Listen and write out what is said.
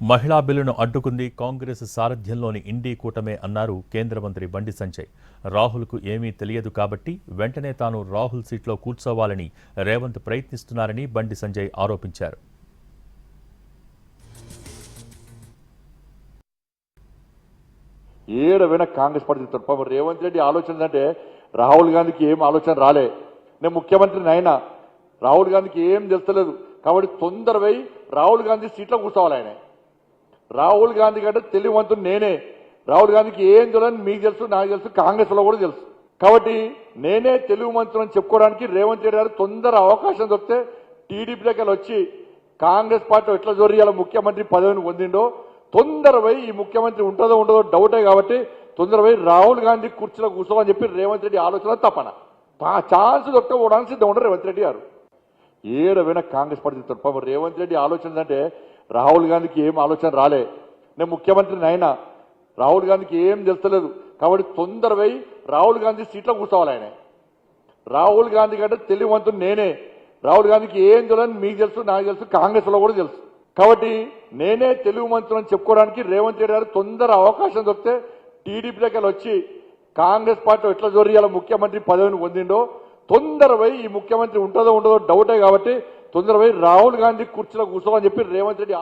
మహిళా బిల్లును అడ్డుకుంది కాంగ్రెస్ సారథ్యంలోని ఇండీ కూటమే అన్నారు కేంద్ర మంత్రి బండి సంజయ్. రాహుల్కు ఏమీ తెలియదు కాబట్టి వెంటనే తాను రాహుల్ సీట్లో కూర్చోవాలని రేవంత్ ప్రయత్నిస్తున్నారని బండి సంజయ్ ఆరోపించారు. ఏడవైనా కాంగ్రెస్ పార్టీ తప్ప రేవంత్ రెడ్డి ఆలోచన అంటే రాహుల్ గాంధీకి ఏం ఆలోచన రాలే. నేను ముఖ్యమంత్రిని అయినా రాహుల్ గాంధీకి ఏం తెలుస్తలేదు కాబట్టి తొందరపై రాహుల్ గాంధీ సీట్లో కూర్చోవాలి. ఆయన రాహుల్ గాంధీ కంటే తెలివివంతుడు నేనే. రాహుల్ గాంధీకి ఏం తెలియని మీకు తెలుసు, నాకు తెలుసు, కాంగ్రెస్ లో కూడా తెలుసు. కాబట్టి నేనే తెలివివంతుడు అని చెప్పుకోవడానికి రేవంత్ రెడ్డి గారు తొందర అవకాశం దొరికితే టీడీపీలోకి వచ్చి కాంగ్రెస్ పార్టీ ఎట్లా జోరియాల ముఖ్యమంత్రి పదవిని పొందిండో తొందరపై ఈ ముఖ్యమంత్రి ఉంటుందో ఉండదో డౌటే కాబట్టి తొందరపై రాహుల్ గాంధీ కుర్చీలో కూర్చోమని చెప్పి రేవంత్ రెడ్డి ఆలోచన తప్పన ఛాన్స్ దొరకపోవడానికి సిద్ధం ఉండరు రేవంత్ రెడ్డి గారు. ఏడవైనా కాంగ్రెస్ పార్టీ తప్ప రేవంత్ రెడ్డి ఆలోచన అంటే రాహుల్ గాంధీకి ఏం ఆలోచన రాలే. నేను ముఖ్యమంత్రిని అయినా రాహుల్ గాంధీకి ఏం తెలుస్తలేదు కాబట్టి తొందరపై రాహుల్ గాంధీ సీట్లో కూర్చోవాలి. ఆయన రాహుల్ గాంధీ కంటే తెలివివంతుడు నేనే. రాహుల్ గాంధీకి ఏం తెలియని మీకు తెలుసు, నాకు తెలుసు, కాంగ్రెస్ లో కూడా తెలుసు. కాబట్టి నేనే తెలివివంతుడు అని చెప్పుకోవడానికి రేవంత్ రెడ్డి గారు తొందర అవకాశం దొరికితే టీడీపీలోకి వచ్చి కాంగ్రెస్ పార్టీ ఎట్లా జోరియాల ముఖ్యమంత్రి పదవిని పొందిండో తొందరపై ఈ ముఖ్యమంత్రి ఉంటుందో ఉండదో డౌటే కాబట్టి తొందరపై రాహుల్ గాంధీ కుర్చీలో కూర్చోమని చెప్పి రేవంత్ రెడ్డి